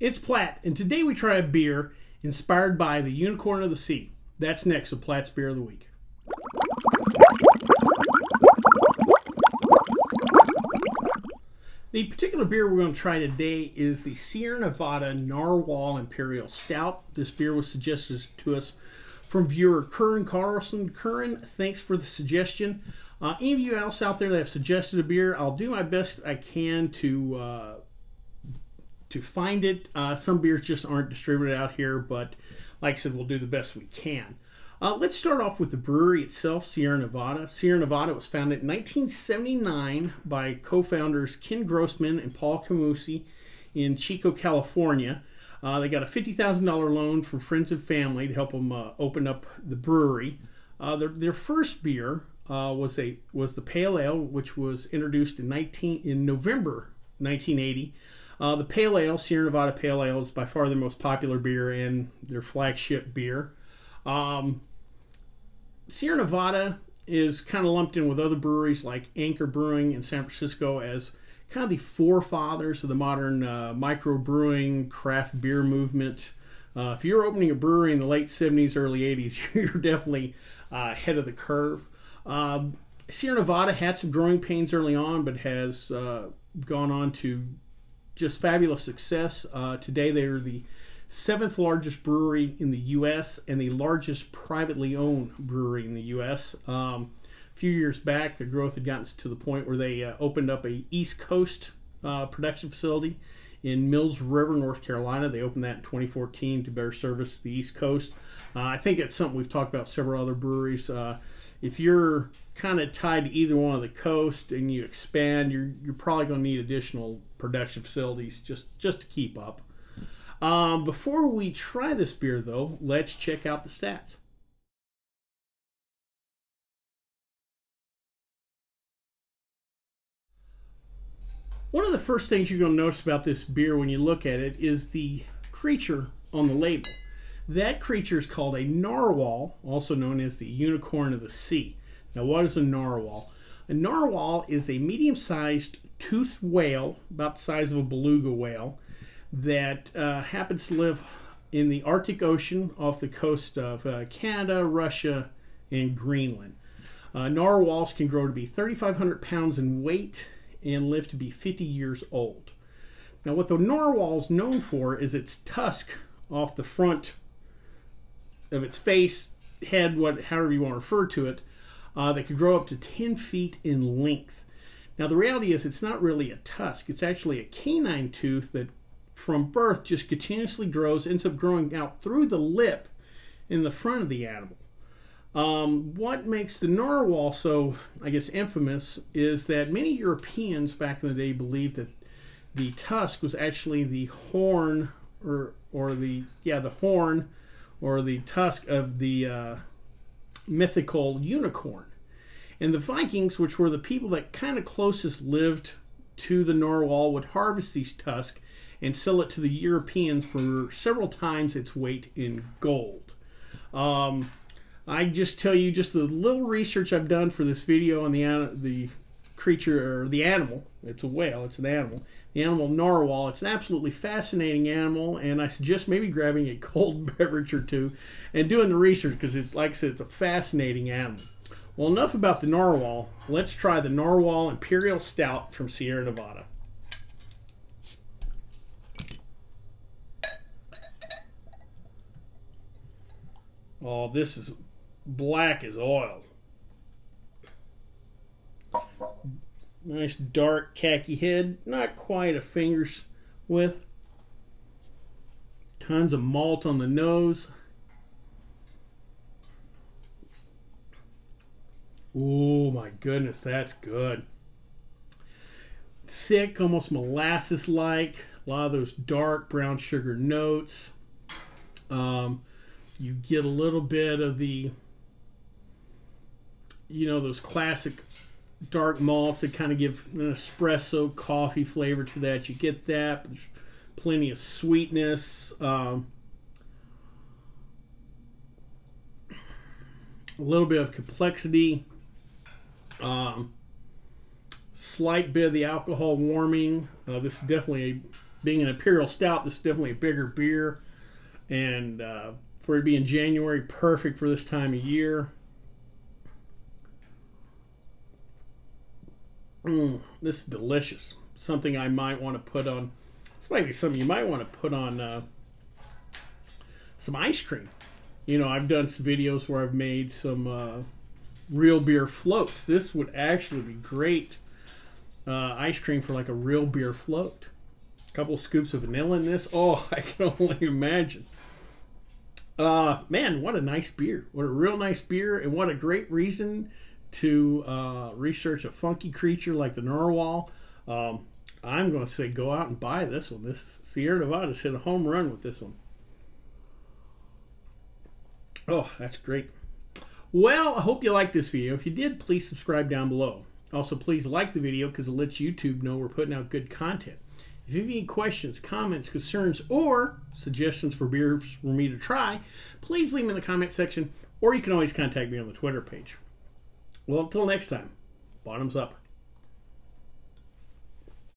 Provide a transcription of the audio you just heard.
It's Platt, and today we try a beer inspired by the unicorn of the sea. That's next with Platt's Beer of the Week. The particular beer we're going to try today is the Sierra Nevada Narwhal Imperial Stout. This beer was suggested to us from viewer Curran Carlson. Curran, thanks for the suggestion. Any of you else out there that have suggested a beer, I'll do my best I can to find it. Some beers just aren't distributed out here, but like I said, we'll do the best we can. Let's start off with the brewery itself, Sierra Nevada. Sierra Nevada was founded in 1979 by co-founders Ken Grossman and Paul Camusi in Chico, California. They got a $50,000 loan from friends and family to help them open up the brewery. Their first beer was the Pale Ale, which was introduced in November 1980. The Pale Ale, Sierra Nevada Pale Ale, is by far their most popular beer and their flagship beer. Sierra Nevada is kind of lumped in with other breweries like Anchor Brewing in San Francisco as kind of the forefathers of the modern microbrewing craft beer movement. If you're opening a brewery in the late 70s, early 80s, you're definitely ahead of the curve. Sierra Nevada had some growing pains early on, but has gone on to just fabulous success. Today they are the 7th largest brewery in the U.S. and the largest privately owned brewery in the U.S. A few years back, the growth had gotten to the point where they opened up a East Coast production facility in Mills River, North Carolina. They opened that in 2014 to better service the East Coast. I think it's something we've talked about several other breweries. If you're kind of tied to either one of the coast and you expand, you're probably going to need additional production facilities just to keep up. Before we try this beer, though, let's check out the stats. One of the first things you're going to notice about this beer when you look at it is the creature on the label. That creature is called a narwhal, also known as the unicorn of the sea. Now, what is a narwhal? A narwhal is a medium-sized toothed whale, about the size of a beluga whale, that happens to live in the Arctic Ocean off the coast of Canada, Russia, and Greenland. Narwhals can grow to be 3,500 pounds in weight and live to be 50 years old. Now, what the narwhal is known for is its tusk off the front of its face, head, however you want to refer to it, that could grow up to 10 feet in length. Now, the reality is it's not really a tusk. It's actually a canine tooth that from birth just continuously grows, ends up growing out through the lip in the front of the animal. What makes the narwhal so, I guess, infamous is that many Europeans back in the day believed that the tusk was actually the horn or the horn or the tusk of the mythical unicorn. And the Vikings, which were the people that kind of closest lived to the narwhal, would harvest these tusks and sell it to the Europeans for several times its weight in gold. I just tell you just the little research I've done for this video on the creature, or the animal. It's a whale, it's an animal. The animal narwhal, it's an absolutely fascinating animal, and I suggest maybe grabbing a cold beverage or two and doing the research, because it's, like I said, it's a fascinating animal. Well, enough about the narwhal. Let's try the Narwhal Imperial Stout from Sierra Nevada. Oh, this is black as oil. Nice dark khaki head, not quite a finger's width. Tons of malt on the nose. Oh my goodness, that's good. Thick, almost molasses-like. A lot of those dark brown sugar notes. You get a little bit of the, those classic dark malts that kind of give an espresso coffee flavor to that. You get that, but there's plenty of sweetness. A little bit of complexity. Slight bit of the alcohol warming. This is definitely being an Imperial Stout, this is definitely a bigger beer. And for it to be in January, perfect for this time of year. This is delicious. Something I might want to put on. This might be something you might want to put on some ice cream. You know, I've done some videos where I've made some real beer floats. This would actually be great ice cream for like a real beer float. A couple scoops of vanilla in this. Oh, I can only imagine. Man, what a nice beer. What a real nice beer, and what a great reason to research a funky creature like the narwhal. I'm going to say go out and buy this one. This Sierra Nevada's hit a home run with this one. Oh, that's great. Well, I hope you liked this video. If you did, please subscribe down below. Also, please like the video because it lets YouTube know we're putting out good content. If you have any questions, comments, concerns, or suggestions for beers for me to try, please leave them in the comment section, or you can always contact me on the Twitter page. Well, until next time, bottoms up.